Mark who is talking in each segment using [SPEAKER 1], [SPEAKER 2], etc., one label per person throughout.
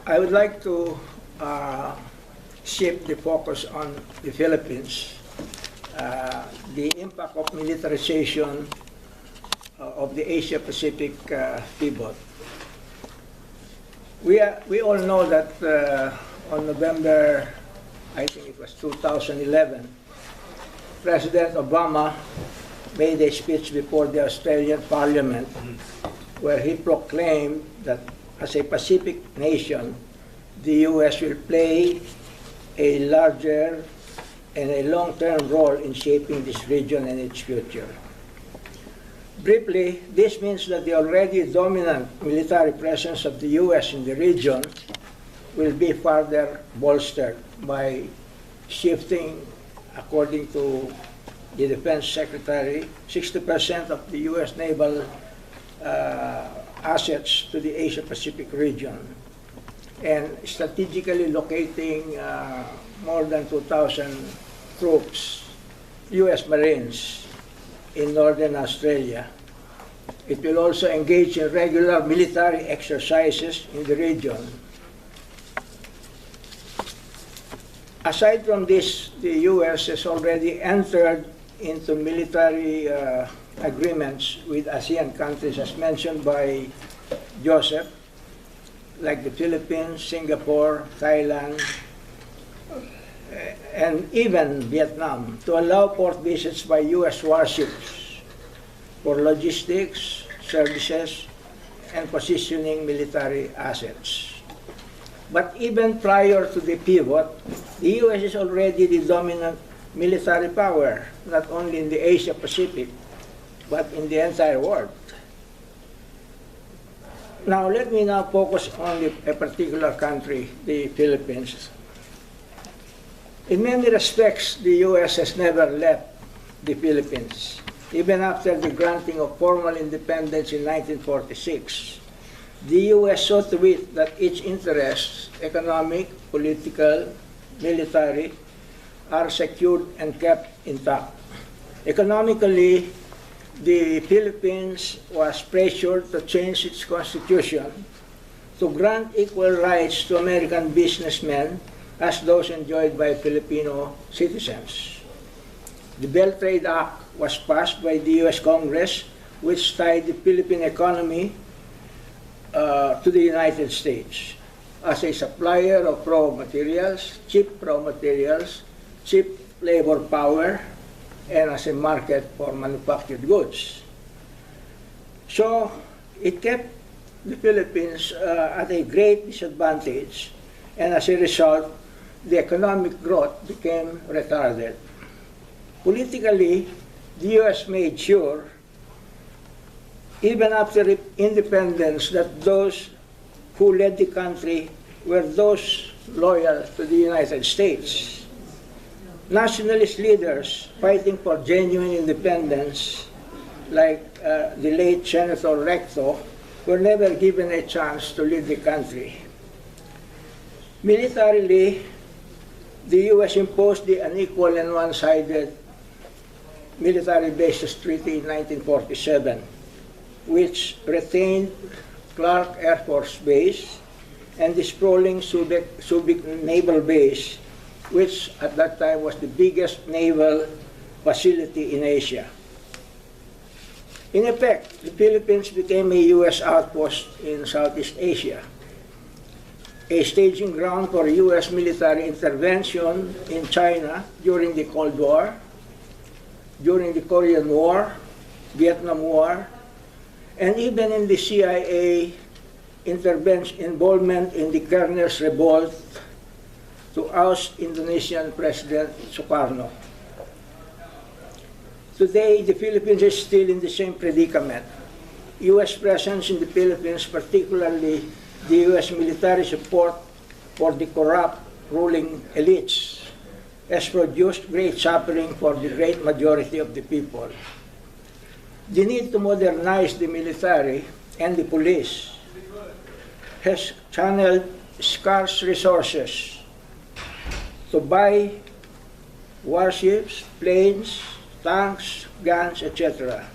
[SPEAKER 1] I would like to shift the focus on the Philippines, the impact of militarization of the Asia-Pacific pivot. We all know that on November, I think it was 2011, President Obama made a speech before the Australian Parliament where he proclaimed that as a Pacific nation, the U.S. will play a larger and a long-term role in shaping this region and its future. Briefly, this means that the already dominant military presence of the U.S. in the region will be further bolstered by shifting, according to the Defense Secretary, 60% of the U.S. naval assets to the Asia-Pacific region, and strategically locating more than 2,000 troops, U.S. Marines, in northern Australia. It will also engage in regular military exercises in the region. Aside from this, the U.S. has already entered into military agreements with ASEAN countries, as mentioned by Joseph, like the Philippines, Singapore, Thailand, and even Vietnam, to allow port visits by U.S. warships for logistics, services, and positioning military assets. But even prior to the pivot, the U.S. is already the dominant military power, not only in the Asia-Pacific, but in the entire world. Now, let me now focus on a particular country, the Philippines. In many respects, the U.S. has never left the Philippines. Even after the granting of formal independence in 1946, the U.S. saw to it that its interests, economic, political, military, are secured and kept intact. Economically, the Philippines was pressured to change its constitution to grant equal rights to American businessmen as those enjoyed by Filipino citizens. The Bell Trade Act was passed by the U.S. Congress, which tied the Philippine economy to the United States as a supplier of raw materials, cheap labor power, and as a market for manufactured goods. So it kept the Philippines at a great disadvantage, and as a result, the economic growth became retarded. Politically, the U.S. made sure, even after independence, that those who led the country were those loyal to the United States. Nationalist leaders fighting for genuine independence, like the late Senator Recto, were never given a chance to lead the country. Militarily, the U.S. imposed the unequal and one-sided military bases treaty in 1947, which retained Clark Air Force Base and the sprawling Subic Naval Base, which at that time was the biggest naval facility in Asia. In effect, the Philippines became a U.S. outpost in Southeast Asia, a staging ground for U.S. military intervention in China during the Cold War, during the Korean War, Vietnam War, and even in the CIA involvement in the Kerner's revolt to oust Indonesian President Sukarno. Today, the Philippines is still in the same predicament. U.S. presence in the Philippines, particularly the U.S. military support for the corrupt ruling elites, has produced great suffering for the great majority of the people. The need to modernize the military and the police has channeled scarce resources to buy warships, planes, tanks, guns, etc.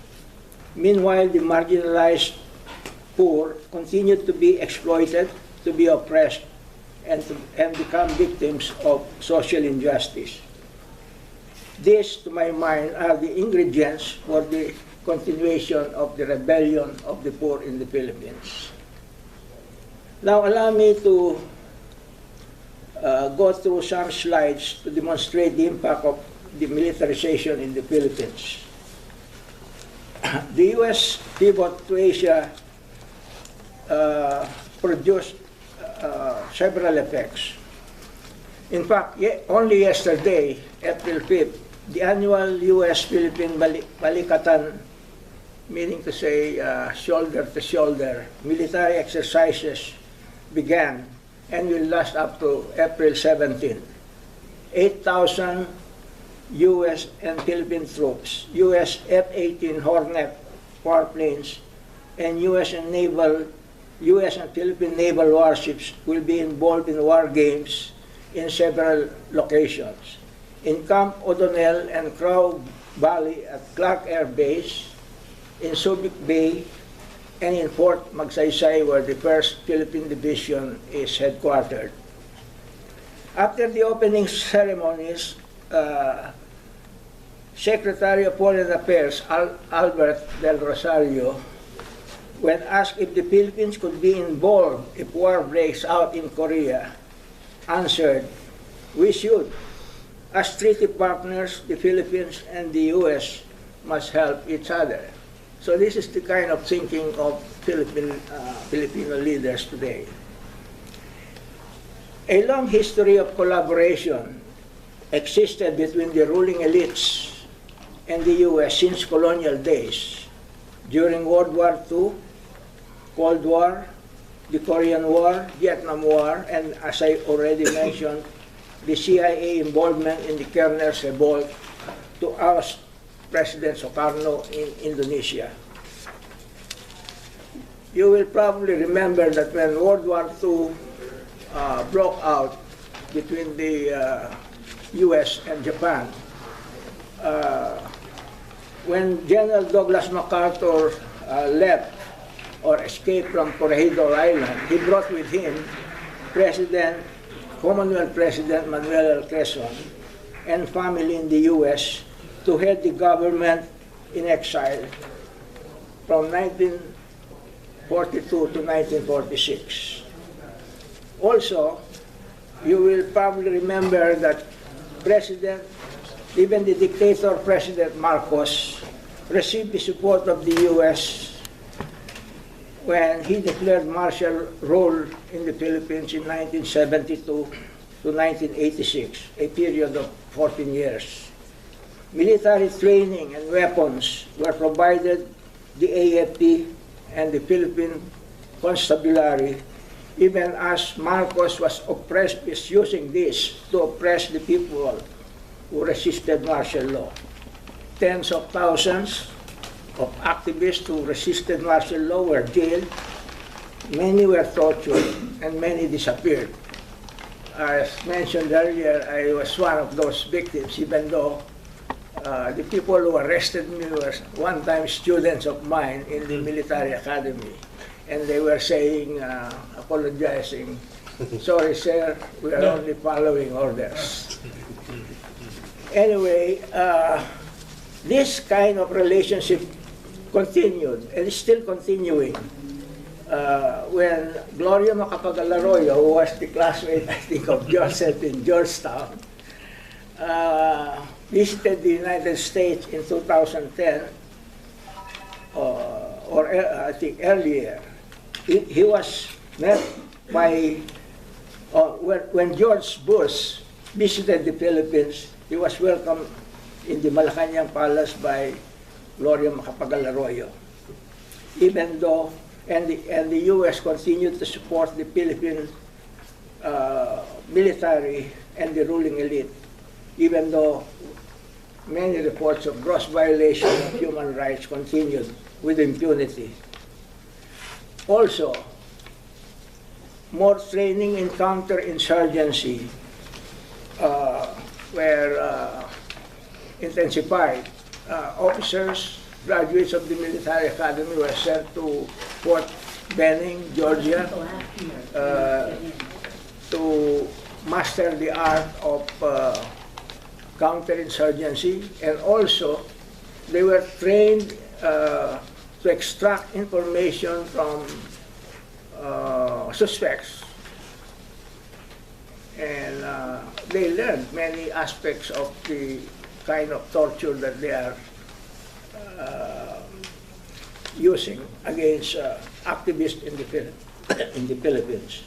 [SPEAKER 1] Meanwhile, the marginalized poor continue to be exploited, to be oppressed and become victims of social injustice. These, to my mind, are the ingredients for the continuation of the rebellion of the poor in the Philippines. Now allow me to go through some slides to demonstrate the impact of the militarization in the Philippines. The U.S. pivot to Asia produced several effects. In fact, only yesterday, April 5th, the annual U.S.-Philippine Balikatan, meaning to say shoulder-to-shoulder, military exercises began and will last up to April 17. 8,000 U.S. and Philippine troops, U.S. F-18 Hornet warplanes, and U.S. and Philippine naval warships will be involved in war games in several locations. In Camp O'Donnell and Crow Valley at Clark Air Base, in Subic Bay, and in Fort Magsaysay, where the 1st Philippine Division is headquartered. After the opening ceremonies, Secretary of Foreign Affairs Albert Del Rosario, when asked if the Philippines could be involved if war breaks out in Korea, answered, "We should. As treaty partners, the Philippines and the U.S. must help each other." So this is the kind of thinking of Filipino leaders today. A long history of collaboration existed between the ruling elites and the U.S. since colonial days. During World War II, Cold War, the Korean War, Vietnam War, and as I already mentioned, the CIA involvement in the Kerner's revolt to oust President Sukarno in Indonesia. You will probably remember that when World War II broke out between the U.S. and Japan, when General Douglas MacArthur left or escaped from Corregidor Island, he brought with him Commonwealth President Manuel L. Quezon and family in the U.S. to head the government in exile from 1942 to 1946. Also, you will probably remember that even the dictator President Marcos received the support of the U.S. when he declared martial rule in the Philippines in 1972 to 1986, a period of 14 years. Military training and weapons were provided the AFP and the Philippine Constabulary, even as Marcos was using this to oppress the people who resisted martial law. Tens of thousands of activists who resisted martial law were jailed, many were tortured, and many disappeared. As mentioned earlier, I was one of those victims, even though the people who arrested me were one-time students of mine in the military academy. And they were saying, apologizing, "Sorry, sir, we are only following orders." Anyway, this kind of relationship continued and is still continuing. When Gloria Macapagal-Arroyo, who was the classmate, I think, of Joseph in Georgetown, visited the United States in 2010, or I think earlier, he was met by, when George Bush visited the Philippines, he was welcomed in the Malacanang Palace by Gloria Macapagal-Arroyo. Even though, and the U.S. continued to support the Philippine military and the ruling elite, even though many reports of gross violation of human rights continued with impunity. Also, more training in counterinsurgency were intensified. Officers, graduates of the military academy were sent to Fort Benning, Georgia, to master the art of counterinsurgency, and also they were trained to extract information from suspects. And they learned many aspects of the kind of torture that they are using against activists in the Philippines.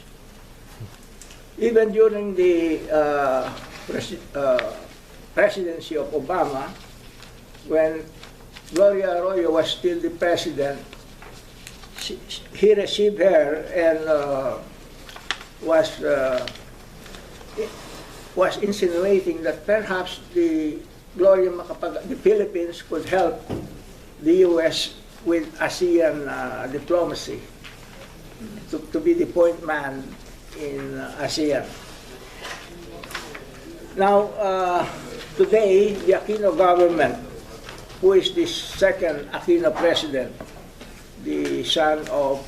[SPEAKER 1] Even during the presidency of Obama, when Gloria Arroyo was still the president, he received her and was insinuating that perhaps the Philippines could help the U.S. with ASEAN diplomacy, to be the point man in ASEAN. Now, today, the Aquino government, who is the second Aquino president, the son of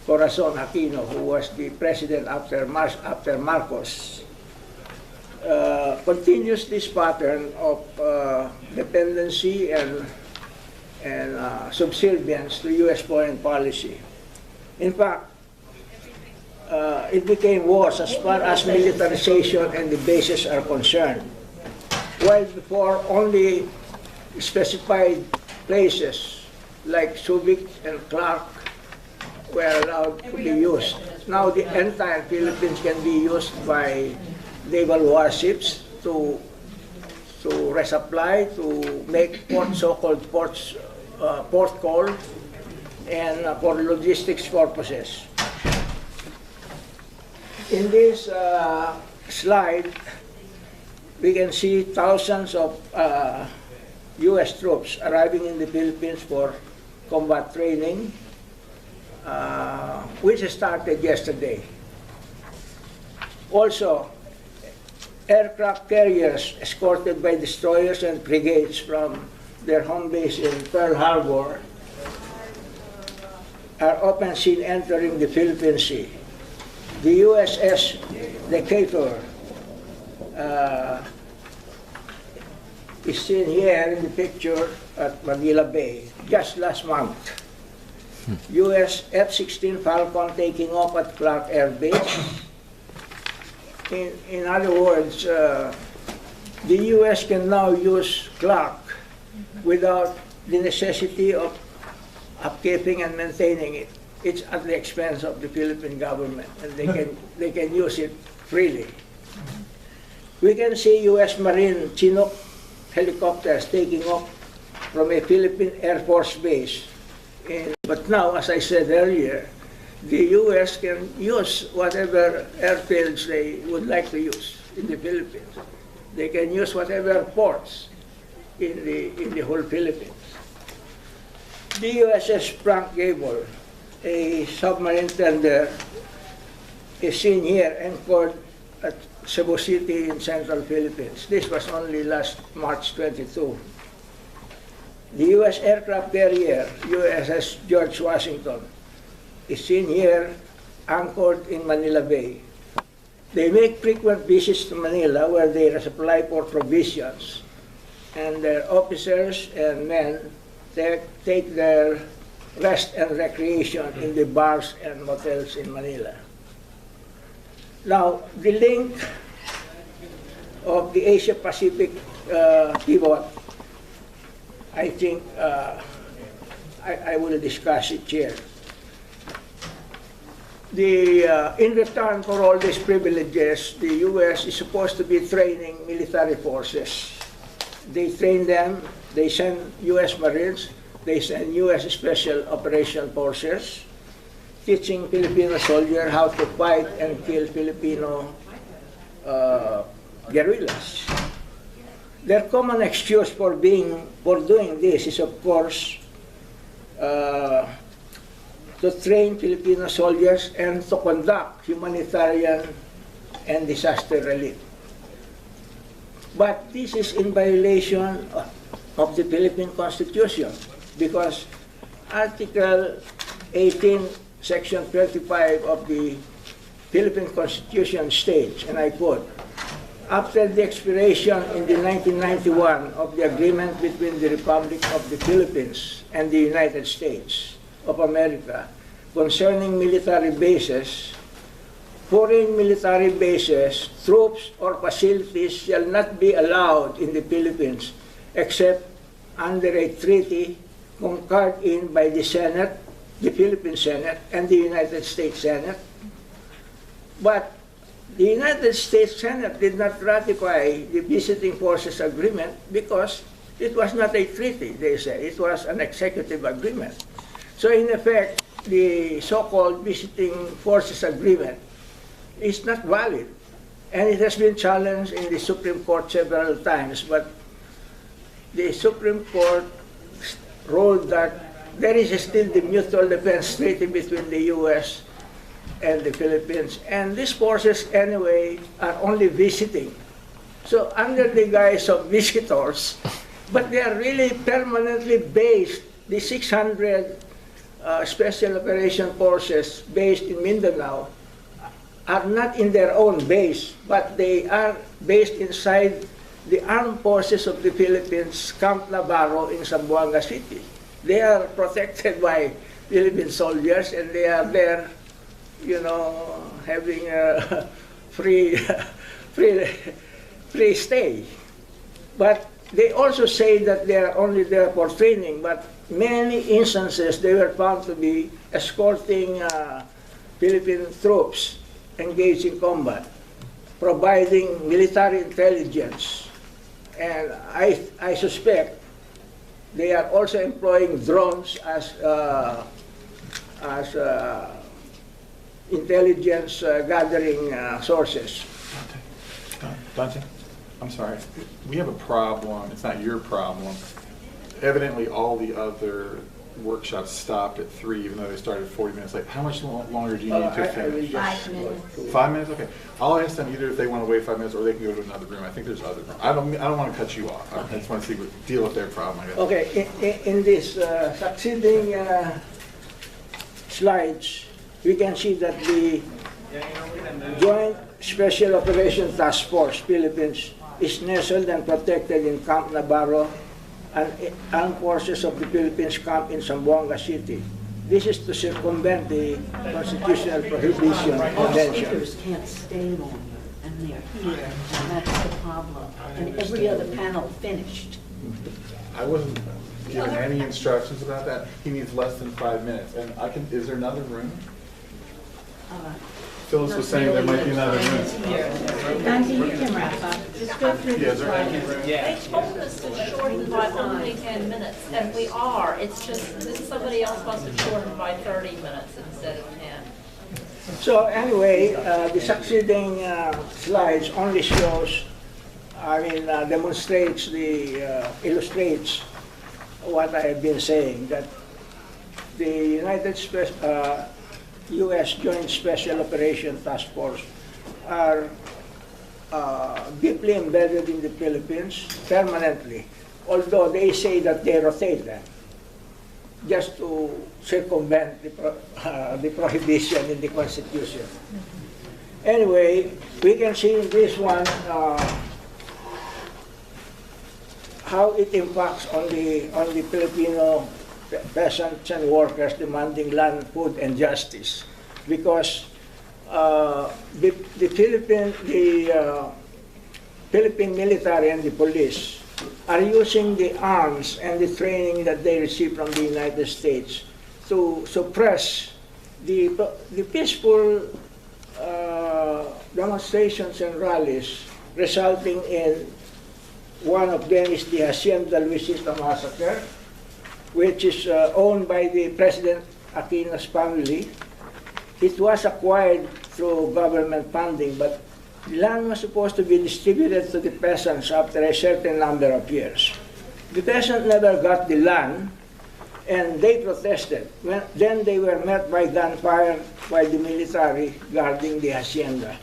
[SPEAKER 1] Corazon Aquino, who was the president after Marcos, continues this pattern of dependency and subservience to U.S. foreign policy. In fact, it became worse as far as militarization and the bases are concerned. While before only specified places like Subic and Clark were allowed to be used, now the entire Philippines can be used by naval warships to resupply, to make so-called port call, and for logistics purposes. In this slide, we can see thousands of U.S. troops arriving in the Philippines for combat training, which started yesterday. Also, aircraft carriers escorted by destroyers and frigates from their home base in Pearl Harbor are often seen entering the Philippine Sea. The USS Decatur is seen here in the picture at Manila Bay just last month. US F-16 Falcon taking off at Clark Air Base. In other words, the US can now use Clark without the necessity of upkeeping and maintaining it. It's at the expense of the Philippine government, and they can use it freely. We can see U.S. Marine Chinook helicopters taking off from a Philippine Air Force base. But now, as I said earlier, the U.S. can use whatever airfields they would like to use in the Philippines. They can use whatever ports in the whole Philippines. The USS Frank Gable, a submarine tender, is seen here anchored at Cebu City in central Philippines. This was only last March 22. The U.S. aircraft carrier, USS George Washington, is seen here anchored in Manila Bay. They make frequent visits to Manila where they resupply for provisions, and their officers and men take their rest and recreation in the bars and motels in Manila. Now, the link of the Asia-Pacific pivot, I think I will discuss it here. In return for all these privileges, the U.S. is supposed to be training military forces. They train them, they send U.S. Marines, they send U.S. Special Operation Forces, teaching Filipino soldiers how to fight and kill Filipino guerrillas. Their common excuse for doing this is, of course, to train Filipino soldiers and to conduct humanitarian and disaster relief. But this is in violation of the Philippine Constitution, because Article 18, Section 25 of the Philippine Constitution states, and I quote, "After the expiration in the 1991 of the agreement between the Republic of the Philippines and the United States of America concerning military bases, foreign military bases, troops, or facilities shall not be allowed in the Philippines except under a treaty concurred in by the Senate, the Philippine Senate, and the United States Senate." But the United States Senate did not ratify the Visiting Forces Agreement because it was not a treaty, they say. It was an executive agreement. So in effect, the so-called Visiting Forces Agreement is not valid. And it has been challenged in the Supreme Court several times, but the Supreme Court ruled that there is still the Mutual Defense Treaty between the U.S. and the Philippines, and these forces anyway are only visiting. So under the guise of visitors, but they are really permanently based, the 600 Special Operation Forces based in Mindanao are not in their own base, but they are based inside the Armed Forces of the Philippines, Camp Navarro in Zamboanga City. They are protected by Philippine soldiers, and they are there, you know, having a free stay. But they also say that they are only there for training, but many instances they were found to be escorting Philippine troops engaged in combat, providing military intelligence. And I suspect they are also employing drones as intelligence gathering sources.
[SPEAKER 2] Dante, I'm sorry. We have a problem. It's not your problem. Evidently, all the other workshops stopped at 3, even though they started 40 minutes late. How much longer do you need to finish?
[SPEAKER 3] 5 minutes.
[SPEAKER 2] 5 minutes? Okay. I'll ask them either if they want to wait 5 minutes or they can go to another room. I think there's other rooms. I don't want to cut you off. I just want to deal with their problem, I guess.
[SPEAKER 1] Okay. In this succeeding slides, we can see that the Joint Special Operation Task Force Philippines is nestled and protected in Camp Navarro, and Armed Forces of the Philippines camp in Zamboanga City. This is to circumvent the constitutional prohibition convention.
[SPEAKER 3] Speakers can't stay longer, and they're here, and that's the problem. And every other panel finished.
[SPEAKER 2] I wasn't given any instructions about that. He needs less than 5 minutes. And is there another room? Phyllis was saying there might be another room.
[SPEAKER 3] Dante, you can wrap up. Just go through
[SPEAKER 2] Yeah,
[SPEAKER 3] the
[SPEAKER 2] is there any
[SPEAKER 3] slides.
[SPEAKER 2] room?
[SPEAKER 4] They told us to shorten by only 10 minutes, and we are. It's just that somebody else wants to shorten by 30 minutes instead of 10.
[SPEAKER 1] So anyway, the succeeding slides only shows, demonstrates illustrates what I have been saying, that the U.S. Joint Special Operation Task Force are deeply embedded in the Philippines permanently, although they say that they rotate them just to circumvent the prohibition in the Constitution. Anyway, we can see in this one how it impacts on the Filipino peasants and workers demanding land, food, and justice, because the Philippine military and the police are using the arms and the training that they receive from the United States to suppress the peaceful demonstrations and rallies, resulting in one of them is the Hacienda Luisita massacre, which is owned by the President Aquino's family. It was acquired through government funding, but the land was supposed to be distributed to the peasants after a certain number of years. The peasants never got the land, and they protested. Then they were met by gunfire by the military guarding the hacienda.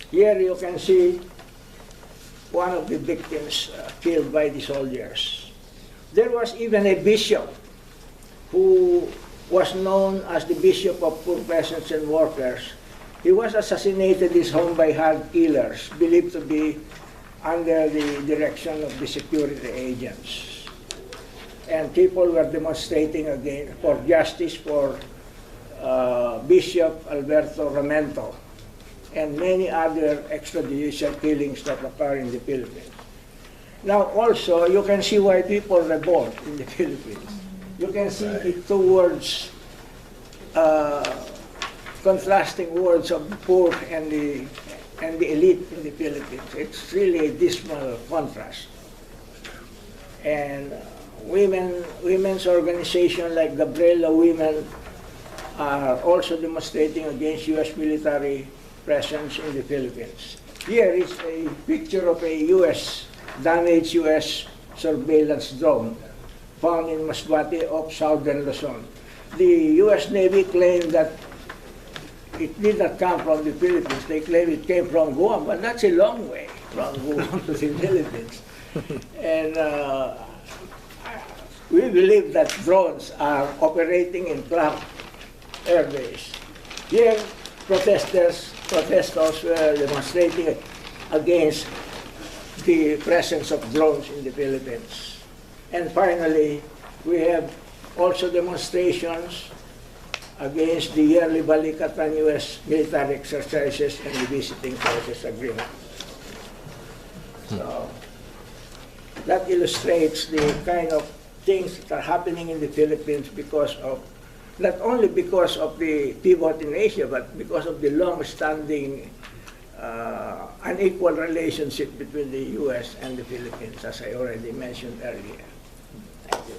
[SPEAKER 1] Here you can see one of the victims killed by the soldiers. There was even a bishop who was known as the Bishop of Poor Peasants and Workers. He was assassinated in his home by hard killers, believed to be under the direction of the security agents. And people were demonstrating again for justice for Bishop Alberto Ramento and many other extrajudicial killings that occur in the Philippines. Now also, you can see why people revolt in the Philippines. You can see the two words, contrasting words of the poor and the elite in the Philippines. It's really a dismal contrast. And women's organizations like the Gabriela Women are also demonstrating against U.S. military presence in the Philippines. Here is a picture of a damaged U.S. surveillance drone found in Masbate of southern Luzon. The U.S. Navy claimed that it did not come from the Philippines. They claim it came from Guam, but that's a long way from Guam to the Philippines. And we believe that drones are operating in Clark Air Base. Here, protesters were demonstrating against the presence of drones in the Philippines. And finally, we have also demonstrations against the yearly Balikatan U.S. military exercises and the visiting forces agreement. So that illustrates the kind of things that are happening in the Philippines because of, not only because of the pivot in Asia, but because of the long-standing unequal relationship between the U.S. and the Philippines, as I already mentioned earlier. Thank you.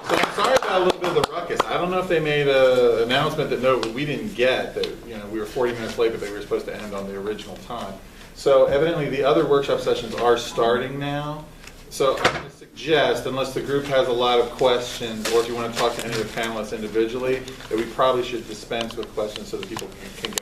[SPEAKER 2] So I'm sorry about a little bit of the ruckus. I don't know if they made an announcement that no, we didn't get, that we were 40 minutes late, but they were supposed to end on the original time. So evidently the other workshop sessions are starting now. So I'm going to suggest, unless the group has a lot of questions, or if you want to talk to any of the panelists individually, that we probably should dispense with questions so that people can get